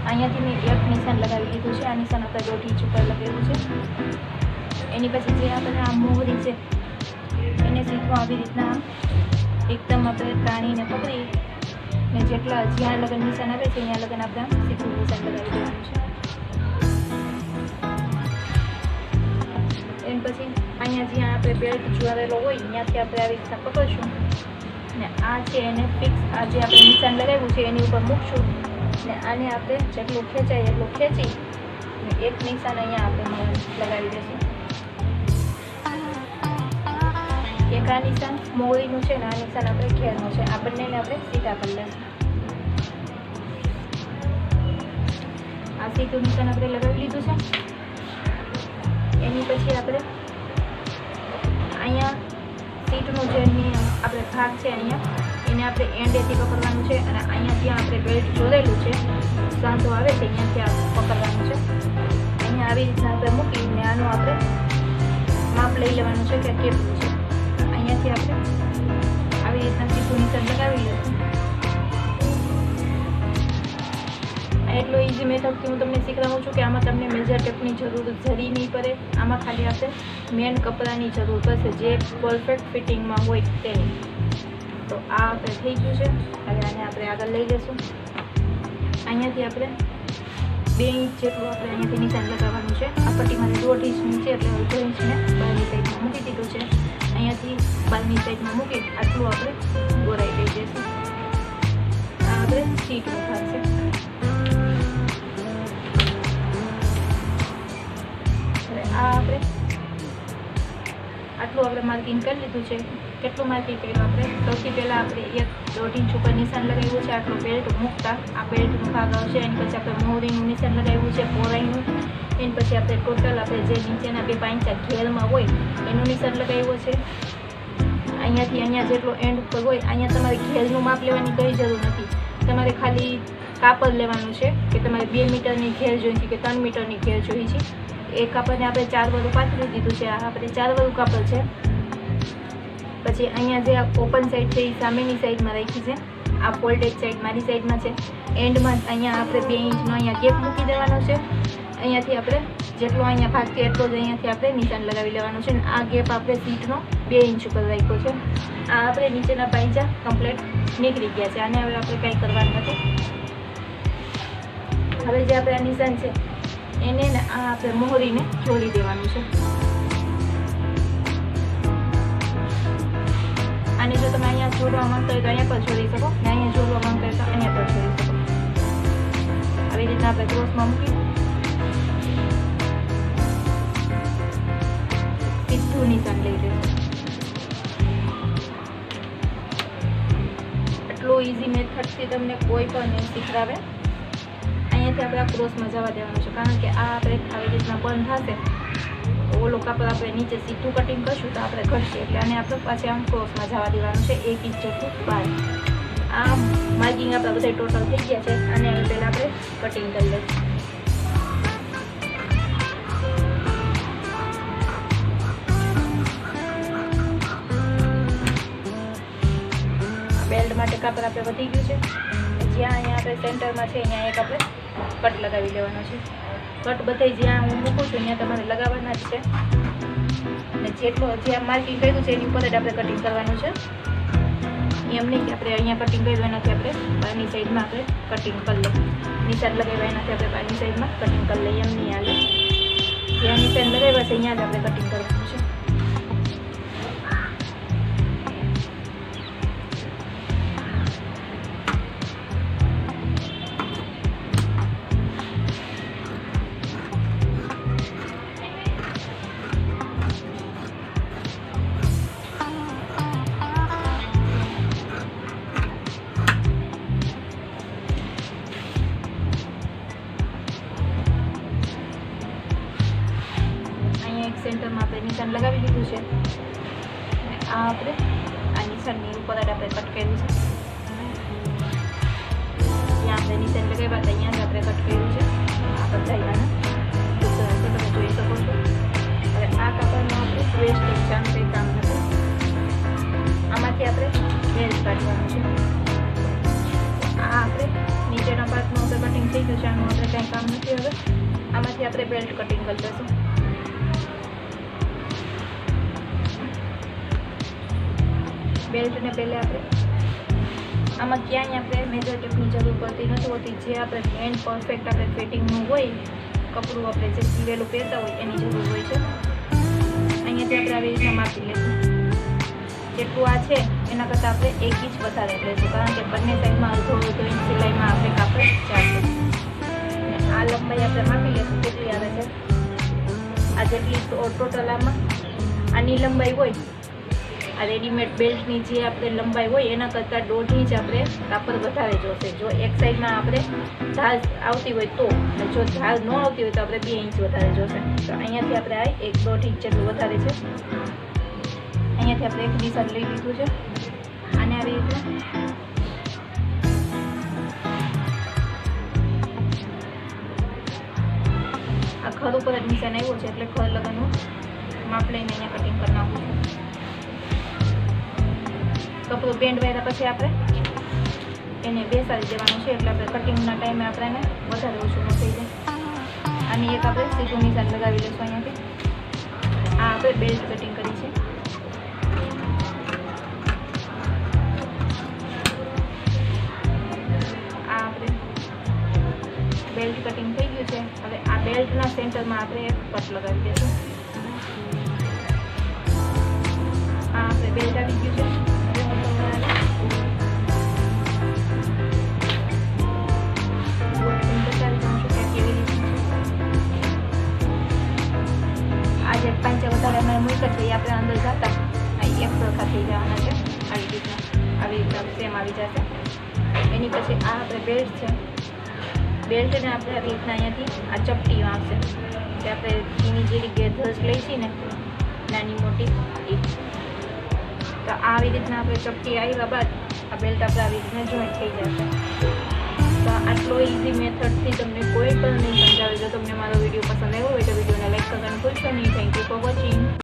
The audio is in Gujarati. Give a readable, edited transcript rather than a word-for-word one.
અહીંયાથી મેં એક નિશાન લગાવી લીધું છે. આ નિશાન આપણે 1.5 ઇંચ ઉપર લગાવ્યું છે. એની પછી જે આપણે આ મોહરી છે એને સીધું આવી રીતના એકદમ આપણે તાણીને પકડી ને જેટલા જ્યાં લગન નિશાન આવે છે ત્યાં લગન આપણે સીધું નિશાન લગાવી દેવાનું છે. એમ પછી અહીંયા જ્યાં આપણે બેલ્ટ જોડેલો હોય ત્યાંથી આપણે આવી રીતના પકડશું ને આ છે એને ફિક્સ આ જે આપણે નિશાન લગાવ્યું છે એની ઉપર મૂકશું ને આને આપણે જેટલું ખેંચાય એટલું ખેંચી ને એક નિશાન અહીંયા આપણે લગાવી દઈશું. એક આ નિશાન મોહરીનું છે ને આ નિશાન આપણે ઘેરનું છે. આ બંનેને આપણે સીધા કરી લઈશું. આ સીધું નિશાન આપણે લગાવી લીધું છે. એની પછી આપણે અહીંયા સીટનો જે આપણે ભાગ છે અહીંયા એને આપણે એન્ડેથી પકડવાનું છે અને અહીંયા ત્યાં આપણે બેલ્ટ જોડેલું છે સાંધો આવે છે અહીંયાથી પકડવાનું છે. અહીંયા આવી રીતના આપણે મૂકીને આનું આપણે માપ લઈ લેવાનું છે કે કેટલું છે. અહીંયાથી આપણે આવી રીતના સીધું નિશાન લગાવી લઈશું. એટલો ઇઝી મેથડથી હું તમને શીખવાડું છું કે આમાં તમને મેજર ટેપની જરૂર જરી નહીં પડે. આમાં ખાલી આપણે મેન કપડાની જરૂર પડશે જે પરફેક્ટ ફિટિંગમાં હોય તેની. તો આ આપણે થઈ ગયું છે. હવે આને આપણે આગળ લઈ લઈશું. અહીંયાથી આપણે 2 ઇંચ જેટલું આપણે અહીંયાથી નિશાન લગાવવાનું છે. આ પટ્ટી મારે 1.5 ઇંચની છે એટલે 1.5 ઇંચને બહારની સાઈડમાં મૂકી દીધું છે. અહીંયાથી બહારની સાઈડમાં મૂકી આટલું આપણે ગોરાઈ લઈ જઈશું. આ આપણે સીટનું ભાગ છે. આ આપણે આટલું આપણે માર્કિંગ કરી લીધું છે. કેટલું માર્કિંગ કર્યું આપણે સૌથી પહેલાં આપણે 1.5 ઇંચ ઉપર નિશાન લગાવ્યું છે. આટલું બેલ્ટ મૂકતા આ બેલ્ટનો ભાગ આવશે. એની પછી આપણે મોહરીનું નિશાન લગાવ્યું છે પહોળાઈનું. એની પછી આપણે ટોટલ આપણે જે નીચેના 2 પાંચા ઘેરમાં હોય એનું નિશાન લગાવ્યું છે. અહીંયાથી અહીંયા જેટલો એન્ડ ઉપર હોય અહીંયા તમારે ઘેરનું માપ લેવાની કંઈ જરૂર નથી. તમારે ખાલી કાપડ લેવાનું છે કે તમારે 2 મીટરની ઘેર જોઈએ છે કે 3 મીટરની ઘેર જોઈએ છે. એક કાપડને આપણે 4 વરુ પાથરી દીધું છે. આ આપણે 4 વરુ કાપડ છે. પછી અહીંયા જે ઓપન સાઈડ છે એ સામેની સાઈડમાં રાખી છે. આ ફોલ્ડેડ સાઈડ મારી સાઈડમાં છે. એન્ડમાં અહીંયા આપણે 2 ઇંચનો અહીંયા ગેપ મૂકી દેવાનો છે. અહીંયાથી આપણે જેટલો અહીંયા ભાગ છે એટલો જ અહીંયાથી આપણે નિશાન લગાવી લેવાનું છે. આ ગેપ આપણે સીટનો 2 ઇંચ ઉપર રાખ્યો છે. આ આપણે નીચેના પાંચા કમ્પ્લીટ નીકળી ગયા છે. આને હવે આપણે કંઈ કરવાનું નથી. હવે જે આપણે આ નિશાન છે એને આ આપણે મોહરીને જોડી દેવાનું છે. આને જો તમે અહીંયા જોડવા માંગતા હોય તો અહીંયા પર જોડી શકો ને અહીંયા જોડવા માંગતા હોય તો અહીંયા પર જોડી શકો. આવી રીતના આપણે ક્રોસમાં મૂકી સીધું નિશાન લઈ લઈશું. આટલું ઇઝી મેથડથી તમને કોઈ પણ શીખવાડે. અહીંયાથી આપણે આ ક્રોસમાં જવા દેવાનું છે કારણ કે આ આપણે આવી રીતના બંધ થશે તો ઓલો કાપડ આપણે નીચે સીધું કટિંગ કરશું તો આપણે ઘટશે એટલે આને આપણે પાછી આમ ક્રોસમાં જવા દેવાનું છે 1 ઇંચ જેટલું બહાર. આ માર્કિંગ આપણા બધા ટોટલ થઈ ગયા છે. અને હવે પહેલાં આપણે કટિંગ કરી લઈશું. બેલ્ટ માટે કાપડ આપણે વધી ગયું છે. જ્યાં અહીંયા આપણે સેન્ટરમાં છે અહીંયા એક આપણે કટ લગાવી લેવાનો છે. કટ બધે જ્યાં હું મૂકું છું ત્યાં તમારે લગાવવાના જ છે. અને જેટલો જ્યાં માર્કિંગ કર્યું છે એની ઉપર જ આપણે કટિંગ કરવાનું છે. એમ નહીં કે આપણે અહીંયા કટિંગ કર્યું એનાથી આપણે બહારની સાઈડમાં આપણે કટિંગ કરી લઈએ. નિશાન લગાવ્યા એનાથી આપણે બહારની સાઈડમાં કટિંગ કરી લઈએ. એમ નહીં હાલે. જ્યાં નિશાન લગાવ્યા છે અહીંયા જ આપણે કટિંગ કરવાનું છે. સેન્ટરમાં આપણે નિશાન લગાવી દીધું છે. અને આ આપણે આ નિશાનની ઉપર જ આપણે કટ કર્યું છે. ત્યાં આપણે નિશાન લગાવ્યા હતા અહીંયા જ આપણે કટ કર્યું છે. આ બધા નાના તમે જોઈ શકો છો. હવે આ કાપડમાં આપણે વેસ્ટ એક્ઝામ કંઈ કામ નથી. આમાંથી આપણે બેલ્ટ કાઢવાનું છે. આ આપણે નીચેના પાર્ટનું આપણે કટિંગ થઈ ગયું છે. આનું આપણે કામ નથી. હવે આમાંથી આપણે બેલ્ટ કટિંગ કરી દઈશું. બેલ્ટને પહેલે આપણે આમાં ક્યાંય આપણે મેજર ટીપની જરૂર પડતી નથી હોતી. જે આપણે મેન પરફેક્ટ આપણે ફિટિંગનું હોય કપડું આપણે જે સીવેલું પહેરતા હોય એની જરૂર હોય છે. અહીંયાથી આપણે આવી રીતના માપી લઈશું. જેટલું આ છે એના કરતાં આપણે 1 ઇંચ વધારે લઈશું, કારણ કે બંને સાઈડમાં અડધો ઇંચ સિલાઈમાં આપણે કાપડ ચાલશે. આ લંબાઈ આપણે માપી લઈશું કેટલી આવે છે. આ જેટલી ટોટલ આમાં આની લંબાઈ હોય, આ રેડીમેડ બેલ્ટની જે આપણે લંબાઈ હોય એના કરતાં 1.5 ઇંચ આપણે કાપડ વધારે જોશે. જો એક સાઈડમાં આપણે ધાર આવતી હોય તો, અને જો ધાર ન આવતી હોય તો આપણે 2 ઇંચ વધારે જોશે. તો અહીંયાથી આપણે આ 1.5 ઇંચ જેટલું વધારે છે. અહીંયાથી આપણે એક નિશાન લઈ લીધું છે. આને આવી રીતે આ ખર ઉપર જ નિશાન આવ્યું છે એટલે ખર લગાનું માપ લઈને અહીંયા કટિંગ કરી નાખવું છે. કપડું બેન્ડ વાળ્યા પછી આપણે એને બેસાડી દેવાનું છે, એટલે આપણે કટિંગના ટાઈમે આપણે એને વધારે ઓછું ન થઈ જાય. આની એક આપણે સીધું નિશાન લગાવી લઈશું. અહીંયાથી આ આપણે બેલ્ટ કટિંગ કરી છે. આ આપણે બેલ્ટ કટિંગ થઈ ગયું છે. હવે આ બેલ્ટના સેન્ટરમાં આપણે એક કટ લગાવી દઈશું. આ આપણે બેલ્ટ આવી ગયું છે. આજે 5 વધારે અમે મૂક્યા છે એ આપણે અંદર જતા એક સરખા થઈ જવાના છે. આવી રીતના સેમ આવી જશે. એની પછી આ આપણે બેલ્ટ છે. બેલ્ટને આપણે આવી રીતના અહીંયાથી આ ચપટી આવશે કે આપણે એની જે ગેધર્સ લઈ છીએ ને નાની મોટી એ, તો આવી રીતના આપણે ચપટી આવ્યા બાદ આ બેલ્ટ આપણે આવી રીતના જોઈન્ટ થઈ જશે. તો આટલો ઇઝી મેથડથી તમને કોઈ પણ નહીં સમજાવે. જો તમને મારો વિડીયો પસંદ આવ્યો હોય તો વિડીયોને લાઈક કરવાનું ભૂલશો નહીં. Thank you for watching.